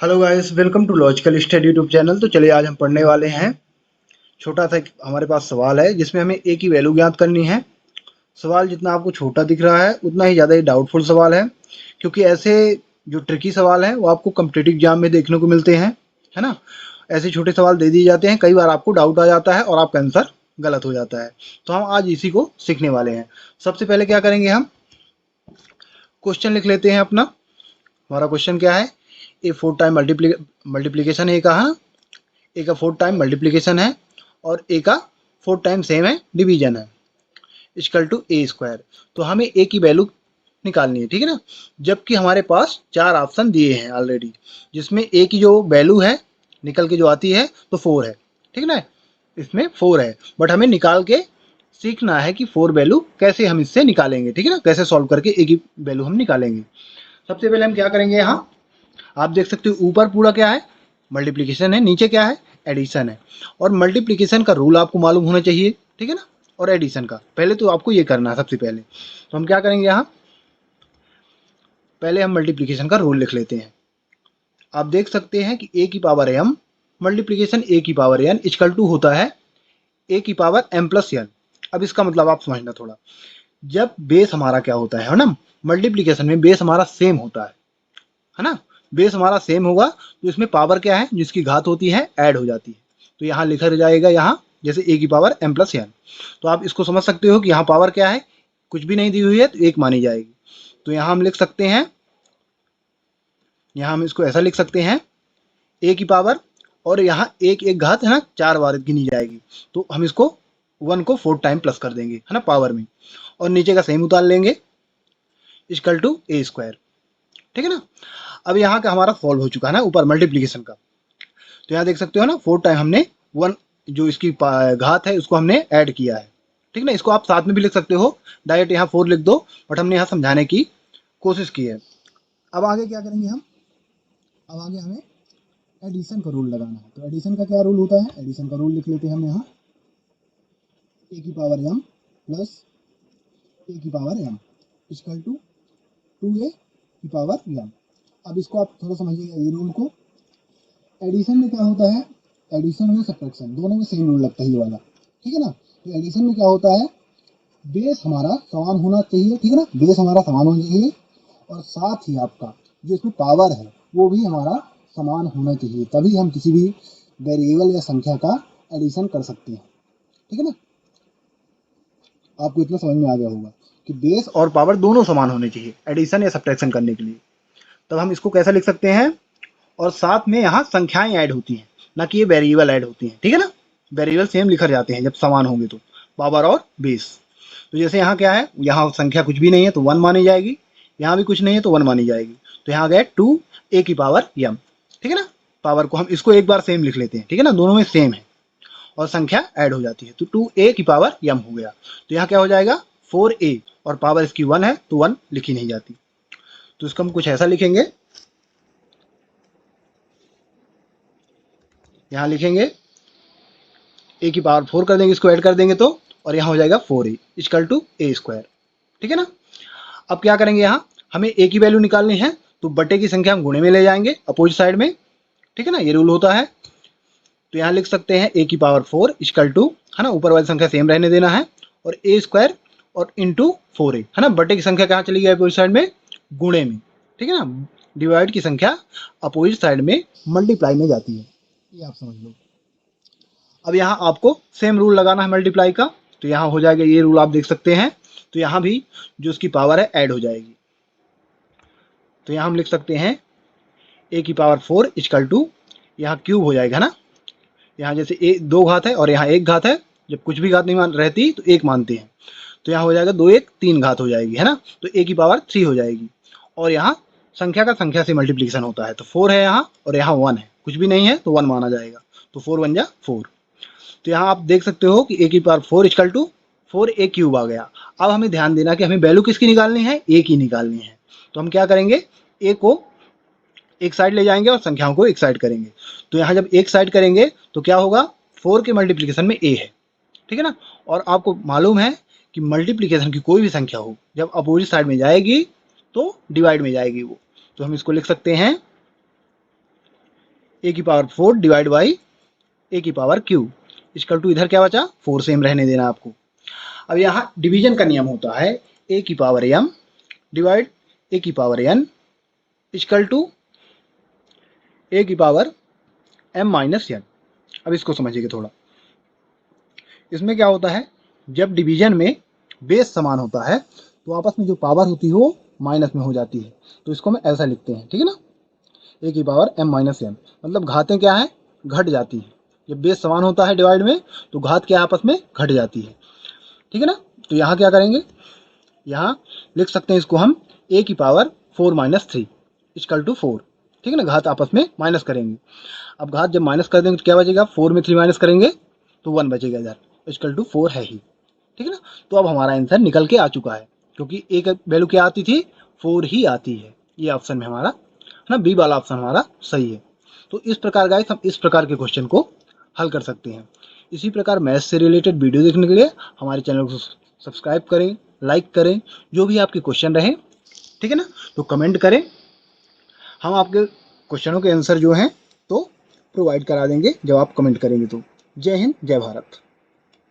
Hello guys, welcome to logical study YouTube channel. तो चलिए आज हम पढ़ने वाले हैं। छोटा सा हमारे पास सवाल है जिसमें हमें ए की वैल्यू ज्ञात करनी है। सवाल जितना आपको छोटा दिख रहा है उतना ही ज़्यादा ही डाउटफुल सवाल है, क्योंकि ऐसे जो ट्रिकी सवाल हैं वो आपको कॉम्पिटिटिव एग्जाम में देखने को मिलते हैं, है ना। ऐसे छोटे सवाल दे दिए जाते हैं, कई बार आपको डाउट आ जाता है और आपका आंसर गलत हो जाता है। तो हम आज इसी को सीखने वाले हैं। सबसे पहले क्या करेंगे, हम क्वेश्चन लिख लेते हैं अपना। हमारा क्वेश्चन क्या है, ए फोर टाइम मल्टीप्लीकेशन है कहा, ए का फोर टाइम मल्टीप्लीकेशन है और ए का फोर टाइम सेम है डिवीजन है, इक्वल टू ए स्क्वायर। तो हमें ए की वैल्यू निकालनी है, ठीक है ना। जबकि हमारे पास चार ऑप्शन दिए हैं ऑलरेडी, जिसमें ए की जो वैल्यू है निकल के जो आती है तो फोर है, ठीक है ना। इसमें फोर है, बट हमें निकाल के सीखना है कि फोर वैल्यू कैसे हम इससे निकालेंगे, ठीक है ना। कैसे सॉल्व करके ए की वैल्यू हम निकालेंगे। सबसे पहले हम क्या करेंगे, यहाँ आप देख सकते हो ऊपर पूरा क्या है, मल्टीप्लिकेशन है, नीचे क्या है, एडिशन है। और मल्टीप्लिकेशन का रूल आपको मालूम होना चाहिए, ठीक है ना। और एडिशन का पहले तो आपको ये करना है सबसे पहले। तो हम क्या करेंगे, यहाँ पहले हम मल्टीप्लिकेशन का रूल लिख लेते हैं। आप देख सकते हैं कि ए की पावर एम मल्टीप्लिकेशन ए की पावर एन इक्वल टू होता है ए की पावर एम प्लस एन। अब इसका मतलब आप समझना थोड़ा, जब बेस हमारा क्या होता है ना, मल्टीप्लिकेशन में बेस हमारा सेम होता है ना। बेस हमारा सेम होगा तो इसमें पावर क्या है, जिसकी घात होती है ऐड हो जाती है। तो यहाँ लिखा जाएगा, यहाँ जैसे ए की पावर एम प्लस एन। तो आप इसको समझ सकते हो कि यहाँ पावर क्या है, कुछ भी नहीं दी हुई है तो एक मानी जाएगी। तो यहाँ हम लिख सकते हैं, यहाँ हम इसको ऐसा लिख सकते हैं, ए की पावर और यहाँ एक एक घात है ना, चार बार गिनी जाएगी। तो हम इसको वन को फोर टाइम प्लस कर देंगे, है ना, पावर में। और नीचे का सेम उतार लेंगे, इक्वल टू ए स्क्वायर, ठीक है ना। अब यहाँ का हमारा सॉल्व हो चुका है ना ऊपर मल्टीप्लीकेशन का। तो यहाँ देख सकते हो ना, फोर टाइम हमने वन जो इसकी घात है उसको हमने ऐड किया है, ठीक ना। इसको आप साथ में भी लिख सकते हो, डायरेक्ट यहाँ फोर लिख दो, बट हमने यहाँ समझाने की कोशिश की है। अब आगे क्या करेंगे हम, अब आगे हमें एडिशन का रूल लगाना है। तो एडिशन का क्या रूल होता है, एडिशन का रूल लिख लेते हैं हम यहाँ, ए की पावर एम प्लस ए की power M equal to two a की पावर एम। अब इसको आप थोड़ा समझिएगा ये रूल को। एडिशन में क्या होता है, एडिशन में सब्ट्रैक्शन दोनों में सेम रूल लगता है ये वाला, ठीक है ना। तो एडिशन में क्या होता है, बेस हमारा समान होना चाहिए, ठीक है ना, बेस हमारा समान होना चाहिए। और साथ ही आपका जो इसमें पावर है वो भी हमारा समान होना चाहिए, तभी हम किसी भी वेरिएबल या संख्या का एडिशन कर सकते हैं, ठीक है ना। आपको इतना समझ में आ गया होगा कि बेस और पावर दोनों समान होने चाहिए एडिशन या सब्ट्रैक्शन करने के लिए। तब हम इसको कैसा लिख सकते हैं, और साथ में यहाँ संख्याएं ऐड होती हैं, ना कि ये वेरिएबल ऐड होती हैं, ठीक है ना। वेरिएबल सेम लिखे जाते हैं जब समान होंगे, तो पावर और बेस। तो जैसे यहाँ क्या है, यहाँ संख्या कुछ भी नहीं है तो वन मानी जाएगी, यहाँ भी कुछ नहीं है तो वन मानी जाएगी। तो यहाँ गए टू ए की पावर एम, ठीक है ना। पावर को हम इसको एक बार सेम लिख लेते हैं, ठीक है ना, दोनों में सेम है और संख्या ऐड हो जाती है, तो टू ए की पावर एम हो गया। तो यहाँ क्या हो जाएगा, फोर ए, और पावर इसकी वन है तो वन लिखी नहीं जाती। तो इसको हम कुछ ऐसा लिखेंगे, यहाँ लिखेंगे ए की पावर फोर कर देंगे, इसको ऐड कर देंगे तो, और यहाँ हो जाएगा four A equal to A square, ठीक है ना। अब क्या करेंगे, यहाँ हमें ए की वैल्यू निकालनी है, तो बटे की संख्या हम गुणे में ले जाएंगे अपोजिट साइड में, ठीक है ना, ये रूल होता है। तो यहाँ लिख सकते हैं ए की पावर फोर इक्वल टू, है ना, ऊपर वाली संख्या सेम रहने देना है, और ए स्क्वायर और इंटू फोर ए, है ना। बटे की संख्या कहाँ चली गई, अपोजिट साइड में, गुणे में, ठीक है ना। डिवाइड की संख्या अपोजिट साइड में मल्टीप्लाई में जाती है, ये आप समझ लो। अब यहाँ आपको सेम रूल लगाना है मल्टीप्लाई का, तो यहाँ हो जाएगा ये रूल आप देख सकते हैं। तो यहाँ भी जो उसकी पावर है ऐड हो जाएगी। तो यहाँ हम लिख सकते हैं ए की पावर फोर इक्वल टू, यहाँ क्यूब हो जाएगा ना, यहाँ जैसे ए दो घात है और यहाँ एक घात है, जब कुछ भी घात नहीं मान रहती तो एक मानते हैं। तो यहाँ हो जाएगा दो एक तीन घात हो जाएगी, है ना। तो ए की पावर थ्री हो जाएगी, और यहाँ संख्या का संख्या से मल्टीप्लिकेशन होता है, तो फोर है यहाँ और यहाँ वन है, कुछ भी नहीं है तो वन माना जाएगा। तो फोर वन जा फोर। तो यहाँ आप देख सकते हो कि ए की power four equal to four A cube आ गया। अब हमें ध्यान देना कि हमें वैल्यू किसकी निकालनी है, ए की निकालनी है। तो हम क्या करेंगे, ए को एक साइड ले जाएंगे और संख्याओं को एक साइड करेंगे। तो यहाँ जब एक साइड करेंगे तो क्या होगा, फोर के मल्टीप्लिकेशन में ए है, ठीक है ना। और आपको मालूम है कि मल्टीप्लिकेशन की कोई भी संख्या हो जब अपोजिट साइड में जाएगी तो डिवाइड में जाएगी वो। तो हम इसको लिख सकते हैं, ए की power four equal to four A cube, है ना। तो यहाँ आप देख सकते हो कि ए की power four equal to four A cube आ गया। अब हमें ध्यान देना कि हमें वैल्यू किसकी निकालनी है, ए की निकालनी है। तो हम क्या करेंगे, ए को एक साइड ले जाएंगे और संख्याओं को एक साइड करेंगे। तो यहाँ जब एक साइड करेंगे तो क्या होगा, फोर के मल्टीप्लिकेशन में ए है, ठीक है ना। और आपको मालूम है कि मल्टीप्लिकेशन की कोई भी संख्या हो जब अपोजिट साइड में जाएगी तो डिवाइड में जाएगी वो। तो हम इसको लिख सकते हैं, ए की पावर 4 डिवाइड बाई ए की पावर क्यू इक्वल टू, इधर क्या बचा 4 सेम रहने देना आपको। अब यहाँ डिवीजन का नियम होता है ए की पावर m डिवाइड ए की power n equal to a की पावर m माइनस n। अब इसको समझिएगा थोड़ा। इसमें क्या होता है, जब डिवीजन में बेस समान होता है तो आपस में जो पावर होती है वो माइनस में हो जाती है, तो इसको हम ऐसा लिखते हैं, ठीक है ना, ए की पावर m माइनस n, मतलब घातें क्या है, घट जाती है। जब बेस समान होता है डिवाइड में तो घात क्या आपस में घट जाती है, ठीक है ना। तो यहाँ क्या करेंगे, यहाँ लिख सकते हैं इसको हम ए की पावर 4 माइनस 3 इक्वल टू 4, ठीक है ना, घात आपस में माइनस करेंगे। अब घात जब माइनस कर देंगे तो क्या बचेगा, 4 में 3 माइनस करेंगे तो 1 बचेगा इधर, इक्वल टू 4 है ही, ठीक है ना। तो अब हमारा आंसर निकल के आ चुका है, क्योंकि ए का वैल्यू क्या आती थी, 4 ही आती है। ये ऑप्शन में हमारा है ना, बी वाला ऑप्शन हमारा सही है। तो इस प्रकार गाइस हम इस प्रकार के क्वेश्चन को हल कर सकते हैं। इसी प्रकार मैथ्स से रिलेटेड वीडियो देखने के लिए हमारे चैनल को सब्सक्राइब करें, लाइक करें, जो भी आपके क्वेश्चन रहे, ठीक है ना, तो कमेंट करें, हम आपके क्वेश्चनों के आंसर जो हैं तो प्रोवाइड करा देंगे जब आप कमेंट करेंगे तो। जय हिंद, जय भारत।